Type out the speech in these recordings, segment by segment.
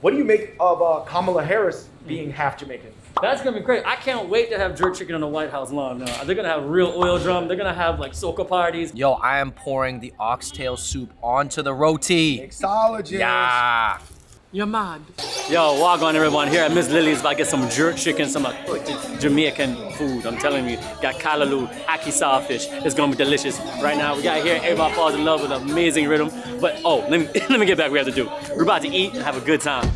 What do you make of Kamala Harris being half Jamaican? That's gonna be great. I can't wait to have jerk chicken on the White House lawn. Now, they're gonna have real oil drum. They're gonna have like soca parties. Yo, I am pouring the oxtail soup onto the roti. Mixologist. Yeah. You're mad. Yo, walk on everyone here at Miss Lily's. About to get some jerk chicken, some Jamaican food. I'm telling you, got callaloo, Ackee sawfish. It's gonna be delicious. Right now, we got here. Everybody falls in love with an amazing rhythm. But oh, let me get back. We have to do. We're about to eat and have a good time.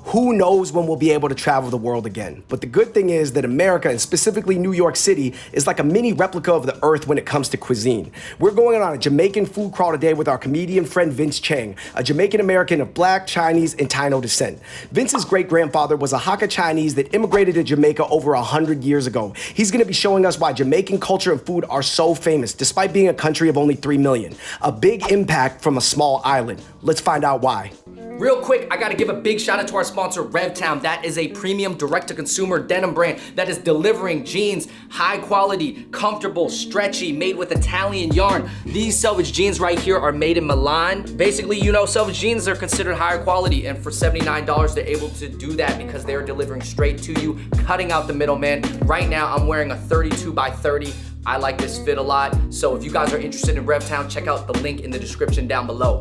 Who knows when we'll be able to travel the world again? But the good thing is that America, and specifically New York City, is like a mini replica of the earth when it comes to cuisine. We're going on a Jamaican food crawl today with our comedian friend Vince Chang, a Jamaican American of Black, Chinese, and Taino descent. Vince's great-grandfather was a Hakka Chinese that immigrated to Jamaica over 100 years ago. He's gonna be showing us why Jamaican culture and food are so famous, despite being a country of only 3 million. A big impact from a small island. Let's find out why. Real quick, I gotta give a big shout out to our sponsor, RevTown. That is a premium direct-to-consumer denim brand that is delivering jeans, high quality, comfortable, stretchy, made with Italian yarn. These selvage jeans right here are made in Milan. Basically, you know, selvage jeans are considered higher quality, and for $79, they're able to do that because they're delivering straight to you, cutting out the middleman. Right now, I'm wearing a 32 by 30. I like this fit a lot. So if you guys are interested in RevTown, check out the link in the description down below.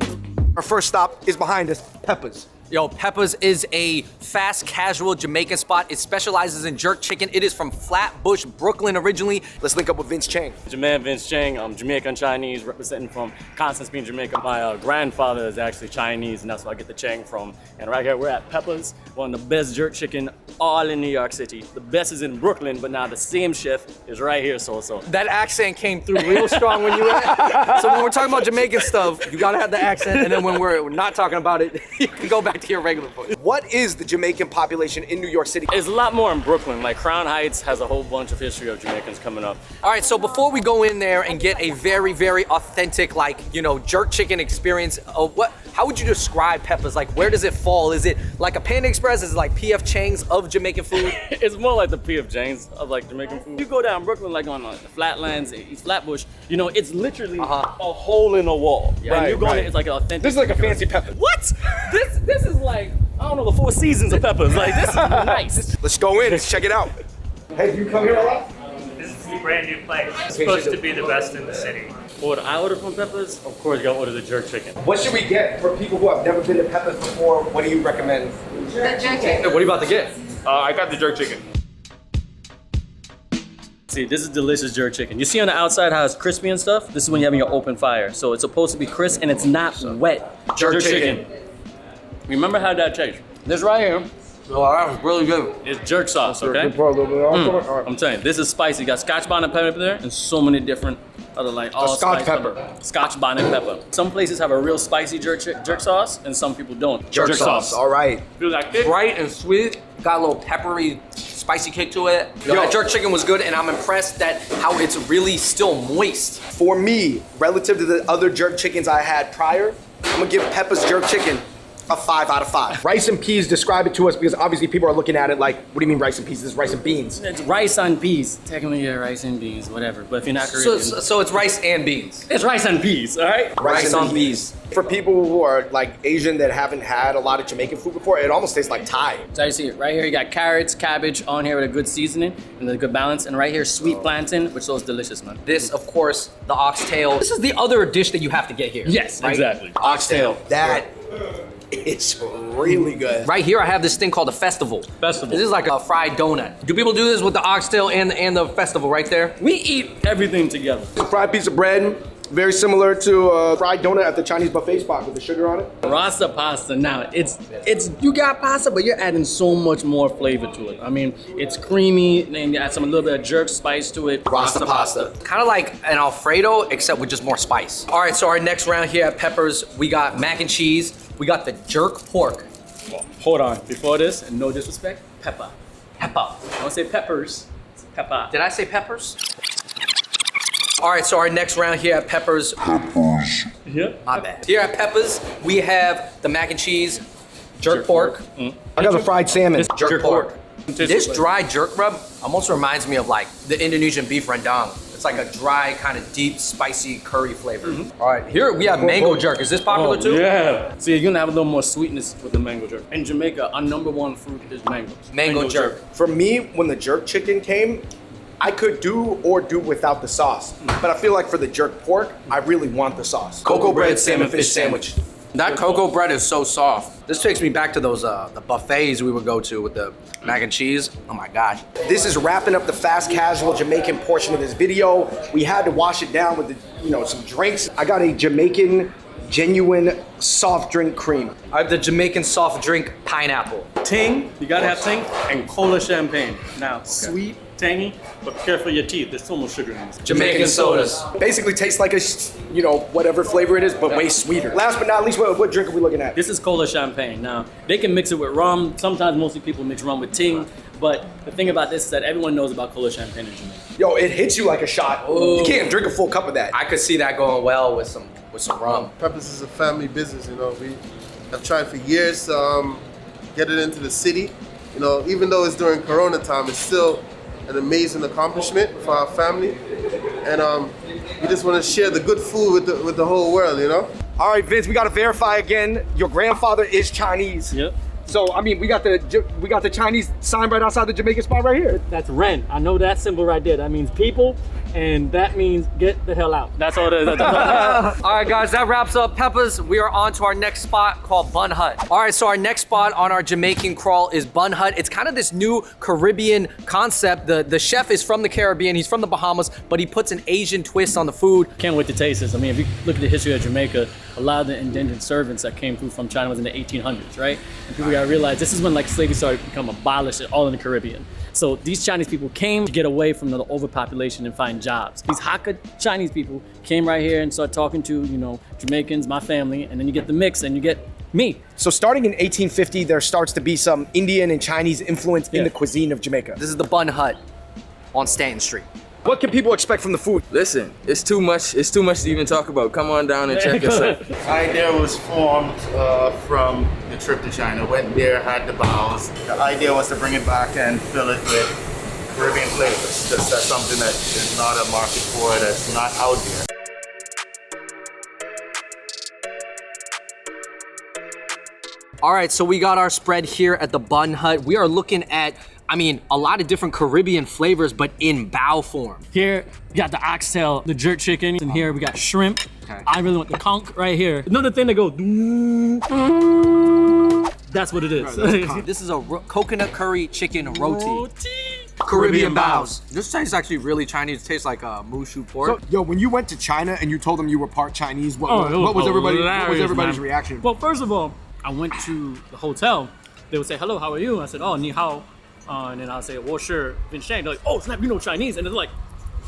Our first stop is behind us, Peppa's. Yo, Peppa's is a fast casual Jamaican spot. It specializes in jerk chicken. It is from Flatbush, Brooklyn originally. Let's link up with Vince Chang. Jermaine Vince Chang, I'm Jamaican Chinese, representing from Constance Beach, Jamaica. My grandfather is actually Chinese, and that's where I get the Chang from. And right here, we're at Peppa's, one of the best jerk chicken all in New York City. The best is in Brooklyn, but now the same chef is right here, so. That accent came through real strong when you were So when we're talking about Jamaican stuff, you gotta have the accent, and then when we're not talking about it, you can go back to your regular voice. What is the Jamaican population in New York City? It's a lot more in Brooklyn. Like Crown Heights has a whole bunch of history of Jamaicans coming up. All right, so before we go in there and get a very, very authentic, like, you know, jerk chicken experience, how would you describe Peppa's? Like, where does it fall? Is it like a Panda Express? Is it like P.F. Chang's of Jamaican food? It's more like the P.F. Chang's of like Jamaican food. You go down Brooklyn, like on the Flatlands, East Flatbush, you know, it's literally a hole in a wall. Yeah, and you go in, it's like an authentic. This is like a fancy Peppa. What? This is like, I don't know, the 4 seasons of Peppa's. Like, this is nice. Let's go in, let's check it out. Hey, do you come here a lot? This is a brand new place. It's supposed to be the best in the city. What I order from Peppa's, of course, you gotta order the jerk chicken. What should we get for people who have never been to Peppa's before? What do you recommend? Jerk chicken. Hey, what are you about to get? I got the jerk chicken. See, this is delicious jerk chicken. You see on the outside how it's crispy and stuff? This is when you're having your open fire. So it's supposed to be crisp and it's not wet. Jerk chicken. Remember how that tastes. This right here. Oh, that was really good. It's jerk sauce, okay? I'm telling you, this is spicy. You got Scotch bonnet pepper there and so many different other like all Scotch pepper. Scotch bonnet pepper. Some places have a real spicy jerk sauce and some people don't. Jerk sauce. All right. Feel like it? Bright and sweet. Got a little peppery, spicy kick to it. Yo, that jerk chicken was good, and I'm impressed that how it's really still moist. For me, relative to the other jerk chickens I had prior, I'm gonna give Peppa's jerk chicken a 5 out of 5. Rice and peas, describe it to us, because obviously people are looking at it like, what do you mean rice and peas? This is rice and beans. It's rice and peas. Technically, yeah, rice and beans, whatever. But if you're not Caribbean, so it's rice and beans. it's rice and peas, all right? Rice on peas. For people who are like Asian that haven't had a lot of Jamaican food before, it almost tastes like Thai. So you see it right here, you got carrots, cabbage on here with a good seasoning and a good balance. And right here, sweet plantain, which is delicious, man. This, of course, the oxtail. This is the other dish that you have to get here. Yes, right? exactly. Oxtail. That is really good. Right here, I have this thing called a festival. Festival. This is like a fried donut. Do people do this with the oxtail and the festival right there? We eat everything together. Fried piece of bread, very similar to a fried donut at the Chinese buffet spot with the sugar on it. Rasta pasta now, it's you got pasta, but you're adding so much more flavor to it. I mean, it's creamy, and then you add a little bit of jerk spice to it. Rasta pasta. Kind of like an Alfredo, except with just more spice. All right, so our next round here at Pepper's, we got mac and cheese. We got the jerk pork. Well, hold on, before this, and no disrespect, pepper. Pepper. I don't say peppers, it's pepper. Did I say peppers? All right, so our next round here at Pepper's. Yeah. My bad. Here at Pepper's, we have the mac and cheese, jerk pork. I got the fried salmon. Jerk pork. This dry jerk rub almost reminds me of like the Indonesian beef rendang. It's like a dry, kind of deep, spicy curry flavor. All right, here we have mango jerk. Is this popular too? Yeah. See, you're gonna have a little more sweetness with the mango jerk. In Jamaica, our #1 fruit is mangoes. Mango jerk. For me, when the jerk chicken came, I could do without the sauce. But I feel like for the jerk pork, I really want the sauce. Cocoa bread salmon fish sandwich. That cocoa bread is so soft. This takes me back to those the buffets we would go to with the mac and cheese. Oh my gosh. This is wrapping up the fast casual Jamaican portion of this video. We had to wash it down with some drinks. I got a Jamaican genuine soft drink cream. I have the Jamaican soft drink pineapple. Ting, you gotta have ting, and cola champagne. Now, sweet, tangy, but careful your teeth. There's so much sugar in this. Jamaican sodas. Basically tastes like a, whatever flavor it is, but way sweeter. Last but not least, what drink are we looking at? This is cola champagne. Now, they can mix it with rum. Sometimes mostly people mix rum with ting. But the thing about this is that everyone knows about cola champagne in Jamaica. Yo, it hits you like a shot. Ooh. You can't drink a full cup of that. I could see that going well with some rum. Peppers is a family business, we have tried for years to get it into the city. Even though it's during Corona time, it's still an amazing accomplishment for our family. And we just want to share the good food with the whole world, All right, Vince, we got to verify again. Your grandfather is Chinese. Yep. So, we got the Chinese sign right outside the Jamaican spot right here. That's Ren. I know that symbol right there. That means people, and that means get the hell out. That's all it is. All right, guys, that wraps up Peppers. We are on to our next spot called Bun Hut. All right, so our next spot on our Jamaican crawl is Bun Hut. It's kind of this new Caribbean concept. The chef is from the Caribbean. He's from the Bahamas, but he puts an Asian twist on the food. Can't wait to taste this. If you look at the history of Jamaica, a lot of the indentured servants that came through from China was in the 1800s, right? And people gotta realize this is when slavery started to become abolished all in the Caribbean. So these Chinese people came to get away from the overpopulation and find jobs. These Hakka Chinese people came right here and started talking to, Jamaicans, my family, and then you get the mix and you get me. So starting in 1850, there starts to be some Indian and Chinese influence in the cuisine of Jamaica. This is the Bun Hut on Stanton Street. What can people expect from the food? Listen, it's too much to even talk about. Come on down and check us out. The idea was formed from the trip to China. Went there, had the bowls. The idea was to bring it back and fill it with Caribbean flavors. That's something that is not a market for, that's not out there. All right, so we got our spread here at the Bun Hut. We are looking at, a lot of different Caribbean flavors, but in bao form. Here, we got the oxtail, the jerk chicken, and here we got shrimp. Okay. I really want the conch right here. Another thing that goes, that's what it is. This is a coconut curry chicken roti. Caribbean baos. This tastes actually really Chinese. It tastes like mushu pork. So, yo, when you went to China and you told them you were part Chinese, what was everybody's reaction? Well, first of all, I went to the hotel. They would say, hello, how are you? I said, oh, ni hao. And then I'll say, well, sure, Vin Shang. They're like, oh, snap, you know Chinese. And they're like,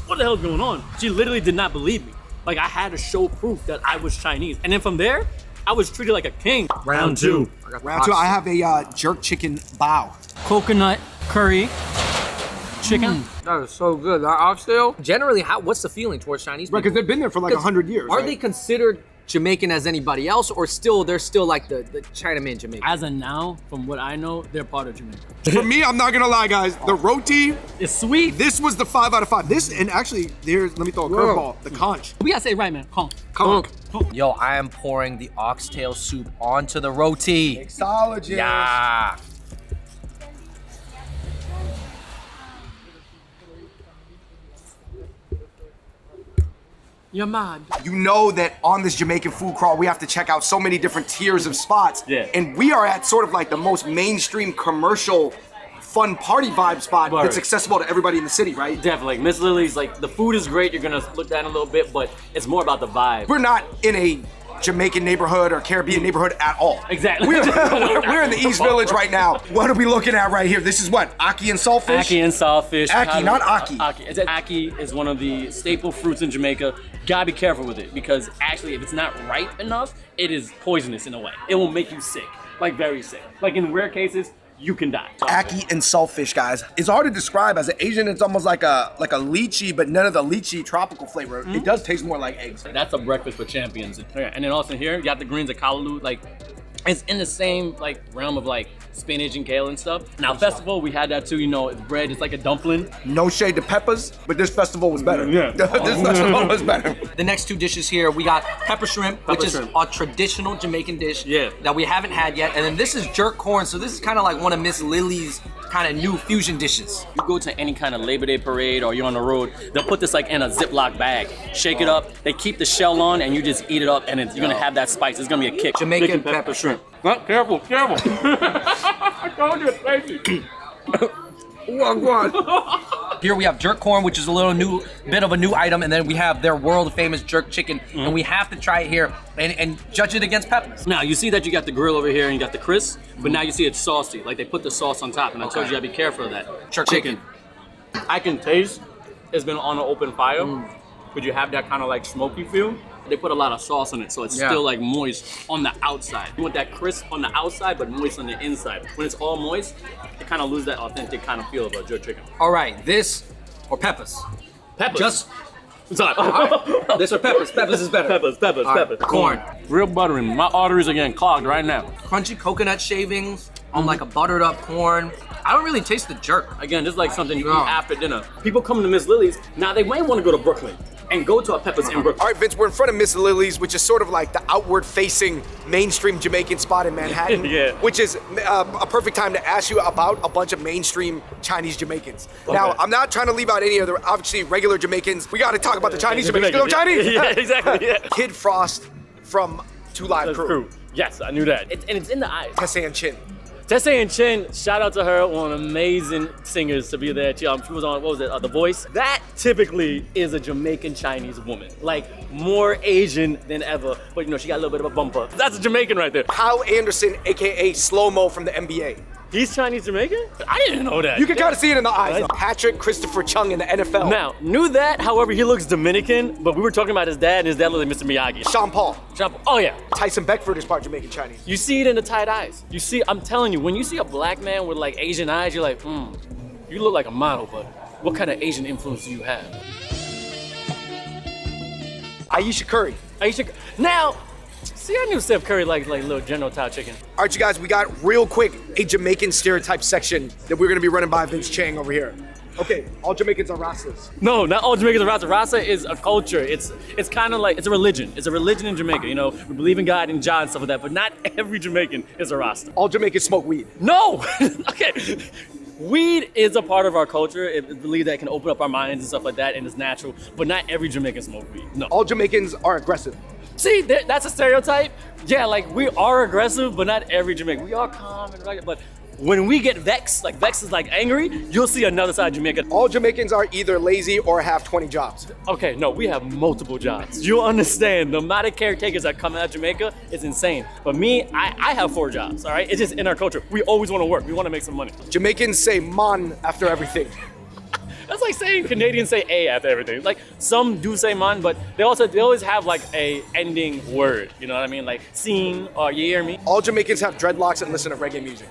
what the hell is going on? She literally did not believe me. I had to show proof that I was Chinese. And then from there, I was treated like a king. Round two. Round two, I have a jerk chicken bao. Coconut curry chicken. That is so good. That oxtail. Generally, what's the feeling towards Chinese people? Right, because they've been there for 100 years. Are they considered Jamaican as anybody else, or they're still like the Chinaman Jamaican? As of now, from what I know, they're part of Jamaica. For me, I'm not gonna lie, guys. The roti, it's sweet. This was the 5 out of 5. This, and actually, let me throw a curveball. The conch. We gotta say it right, man. Conch. Yo, I am pouring the oxtail soup onto the roti. Mixologist. Yeah. You're mad. You know that on this Jamaican food crawl, we have to check out so many different tiers of spots. Yeah. And we are at sort of the most mainstream commercial fun party vibe spot that's accessible to everybody in the city, right? Definitely. Miss Lily's the food is great. You're gonna look down a little bit, but it's more about the vibe. We're not in a Jamaican neighborhood or Caribbean neighborhood at all. Exactly. We're in the East Village right now. What are we looking at right here? This is what? Ackee and saltfish? Ackee and saltfish. Ackee, not Ackee. Ackee is one of the staple fruits in Jamaica. Gotta be careful with it because actually if it's not ripe enough, it is poisonous in a way. It will make you sick, very sick. In rare cases, you can die. Ackee and saltfish, guys. It's hard to describe. As an Asian, it's almost like a lychee, but none of the lychee tropical flavor. It does taste more like eggs. That's a breakfast for champions. And then also here, you got the greens of callaloo, It's in the same like realm of like spinach and kale and stuff. Now festival, we had that too. You know, it's bread. It's like a dumpling. No shade to Peppers, but this festival was better. Yeah. This festival was better. The next two dishes here, we got pepper shrimp, which is a traditional Jamaican dish that we haven't had yet. And then this is jerk corn. So this is kind of like one of Miss Lily's kind of new fusion dishes. You go to any kind of Labor Day parade or you're on the road, they'll put this like in a Ziploc bag, shake it up, they keep the shell on, and you just eat it up, and you're gonna have that spice. It's gonna be a kick. Jamaican pepper shrimp. Oh, careful. I told you it's spicy. Here we have jerk corn, which is a little bit of a new item, and then we have their world famous jerk chicken, and we have to try it here and judge it against peppers. Now you see that you got the grill over here and you got the crisp, but now you see it's saucy. Like they put the sauce on top, and I told you gotta be careful of that. Jerk chicken. I can taste it's been on an open fire, but you have that kind of like smoky feel. They put a lot of sauce on it, so it's still like moist on the outside. You want that crisp on the outside, but moist on the inside. When it's all moist, it kind of loses that authentic kind of feel of a jerk chicken. All right, this or peppers? Peppers. Just sorry. this or peppers? Peppers is better. Peppers. Corn. Real buttery. My arteries are getting clogged right now. Crunchy coconut shavings on like a buttered up corn. I don't really taste the jerk. Again, this is like something you eat after dinner. People coming to Miss Lily's, now they might want to go to Brooklyn and go to a Peppers in Brooklyn. All right, Vince, we're in front of Miss Lily's, which is sort of like the outward-facing mainstream Jamaican spot in Manhattan, which is a perfect time to ask you about a bunch of mainstream Chinese Jamaicans. Okay. Now, I'm not trying to leave out any other, obviously, regular Jamaicans. We got to talk about the Chinese Jamaicans. You know Chinese? Yeah, exactly. Yeah. Kid Frost from Two Live Crew. Yes, I knew that. And it's in the eyes. Tessie and Chin. Tessie and Chin, shout out to her, one of the amazing singers to be there. She was on, what was it, The Voice? That typically is a Jamaican Chinese woman. Like, more Asian than ever, but you know, she got a little bit of a bumper. That's a Jamaican right there. Kyle Anderson, AKA Slow-Mo from the NBA. He's Chinese Jamaican? I didn't know that. You can kind of see it in the eyes. Patrick Christopher Chung in the NFL. Now, knew that, however, he looks Dominican, but we were talking about his dad, and his dad looked like Mr. Miyagi. Sean Paul. Oh yeah. Tyson Beckford is part Jamaican Chinese. You see it in the tight eyes. You see, I'm telling you, when you see a black man with like Asian eyes, you're like, you look like a model, but what kind of Asian influence do you have? Aisha Curry. Now, see, I knew Steph Curry liked like little General Tao chicken. All right, you guys, we got real quick a Jamaican stereotype section that we're gonna be running by Vince Chang over here. Okay, all Jamaicans are Rastas. No, not all Jamaicans are Rasta. Rasta is a culture. It's kind of like, it's a religion. It's a religion in Jamaica. You know, we believe in God and John and stuff like that, but not every Jamaican is a Rasta. All Jamaicans smoke weed. No! Okay. Weed is a part of our culture. I believe that it can open up our minds and stuff like that, and it's natural, but not every Jamaican smoke weed. No. All Jamaicans are aggressive. See, that's a stereotype. Yeah, like we are aggressive, but not every Jamaican. We are calm and rugged, but when we get vexed, like vex is like angry, you'll see another side of Jamaica. All Jamaicans are either lazy or have 20 jobs. Okay, no, we have multiple jobs. You'll understand, the amount of caretakers that come out of Jamaica is insane. But me, I have 4 jobs, all right? It's just in our culture. We always want to work. We want to make some money. Jamaicans say man after everything. That's like saying Canadians say A after everything. Like some do say man, but they always have like a ending word. You know what I mean? Like scene or you hear me? All Jamaicans have dreadlocks and listen to reggae music.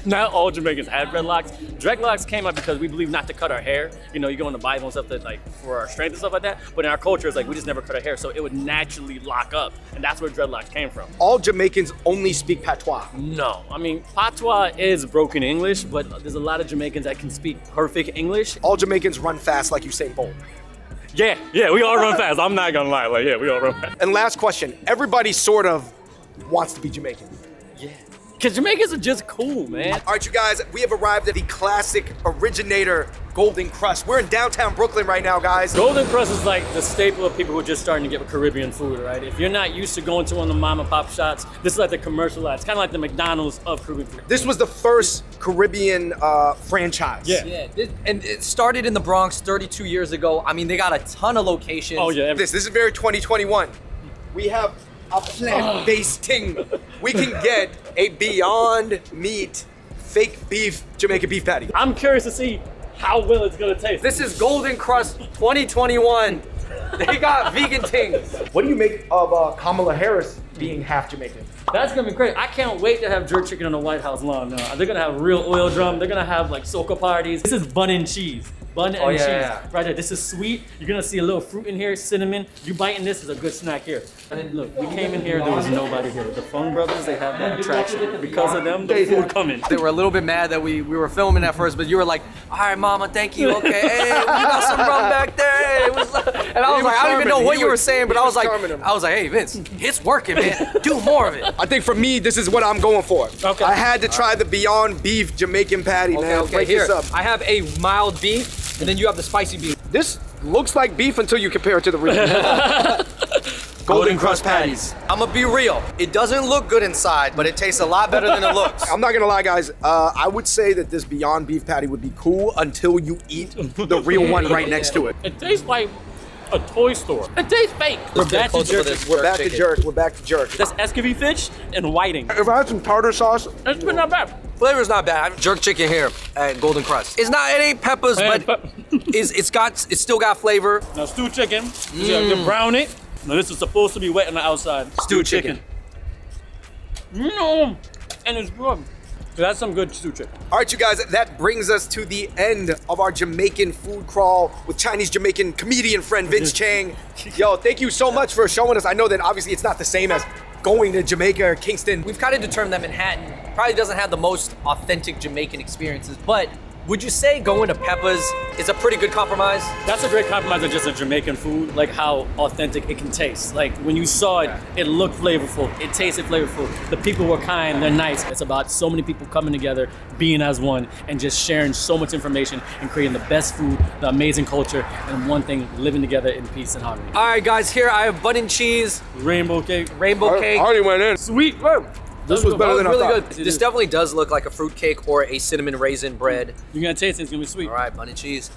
Not all Jamaicans have dreadlocks. Dreadlocks came up because we believe not to cut our hair. You know, you go in the Bible and stuff that like for our strength and stuff like that. But in our culture, it's like we just never cut our hair, so it would naturally lock up, and that's where dreadlocks came from. All Jamaicans only speak patois. No, I mean patois is broken English, but there's a lot of Jamaicans that can speak perfect English. All Jamaicans run fast like Usain Bolt. Yeah, we all run fast. I'm not gonna lie, like we all run fast. And last question, everybody sort of wants to be Jamaican. Yeah. Because Jamaicans are just cool, man. All right, you guys, we have arrived at the classic originator Golden Crust. We're in downtown Brooklyn right now, guys. Golden Crust is like the staple of people who are just starting to get Caribbean food, right? If you're not used to going to one of the mom and pop shops, this is like the commercialized. It's kind of like the McDonald's of Caribbean food. This was the first Caribbean franchise. Yeah, and it started in the Bronx 32 years ago. I mean, they got a ton of locations. Oh, yeah. This is very 2021. We have a plant-based thing. We can get a Beyond Meat fake beef Jamaican beef patty. I'm curious to see how well it's gonna taste. This is Golden Crust 2021. They got vegan things. What do you make of Kamala Harris being half Jamaican? That's gonna be great. I can't wait to have jerk chicken on the White House lawn now. They're gonna have real oil drum. They're gonna have like soca parties. This is bun and cheese. bun and Oh, yeah, cheese. yeah. Right there. This is sweet. You're gonna see a little fruit in here, cinnamon. You biting this is a good snack here. And then look, we came in here, there was nobody here. The Fung brothers, they have that attraction. Because of them, the food coming. They were a little bit mad that we were filming at first, but you were like, all right, mama, thank you. Okay, hey, you got some rum back there. It was, and I was like, I don't even know what you were saying, but I was like, hey, Vince, it's working, man. Do more of it. I think for me, this is what I'm going for. Okay. I had to try the Beyond Beef Jamaican patty, man. Okay, Break here. this up. I have a mild beef, and then you have the spicy beef. This looks like beef until you compare it to the real. Golden crust patties. I'm gonna be real. It doesn't look good inside, but it tastes a lot better than it looks. I'm not gonna lie, guys. I would say that this Beyond Beef patty would be cool until you eat the real one right next to it. It tastes like a toy store. It tastes fake. We're back to jerk. We're back to jerk. We're back to jerk. That's Ackee fish and whiting. If I had some tartar sauce, It's been not bad. Flavor's not bad. Jerk chicken here at Golden Crust. It ain't peppers, but it's still got flavor. Now stew chicken, you brown it. Now this is supposed to be wet on the outside. Stew chicken. No, and it's good. So that's some good stew chicken. all right, you guys, that brings us to the end of our Jamaican food crawl with Chinese Jamaican comedian friend Vince Chang. Yo, thank you so much for showing us. I know that obviously it's not the same as going to Jamaica or Kingston. We've kind of determined that Manhattan probably doesn't have the most authentic Jamaican experiences, but would you say going to Peppa's is a pretty good compromise? That's a great compromise of just a Jamaican food, like how authentic it can taste. Like when you saw it, it looked flavorful, it tasted flavorful. The people were kind, they're nice. It's about so many people coming together, being as one, and just sharing so much information and creating the best food, the amazing culture, and one thing, living together in peace and harmony. All right, guys, here I have bun and cheese, Rainbow cake. rainbow cake. already went in. Sweet, bro. This was better than I really thought. good. This definitely does look like a fruit cake or a cinnamon raisin bread. You're gonna taste it, it's gonna be sweet. All right, bun and cheese.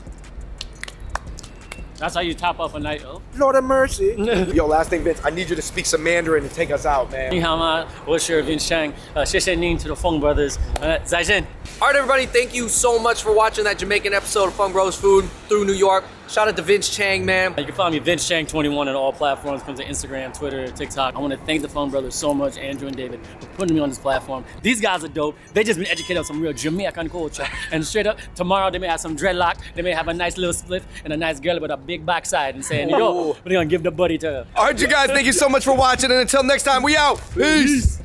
That's how you top off a night. Oh. Lord have mercy. Yo, last thing, Vince, I need you to speak some Mandarin and take us out, man. 你好吗？我是 Vince Chang。谢谢您 to the Fung Brothers。再见。 All right, everybody, thank you so much for watching that Jamaican episode of Fun Bros Food through New York. Shout out to Vince Chang, man. You can find me Vince Chang 21 on all platforms. Comes to Instagram, Twitter, TikTok. I want to thank the Fung Brothers so much, Andrew and David, for putting me on this platform. These guys are dope. They just been educated on some real Jamaican culture. And straight up, tomorrow they may have some dreadlock. They may have a nice little split and a nice girl with a big backside and saying, yo, we're gonna give the buddy to her. All right, you guys, thank you so much for watching, and until next time, we out. Peace.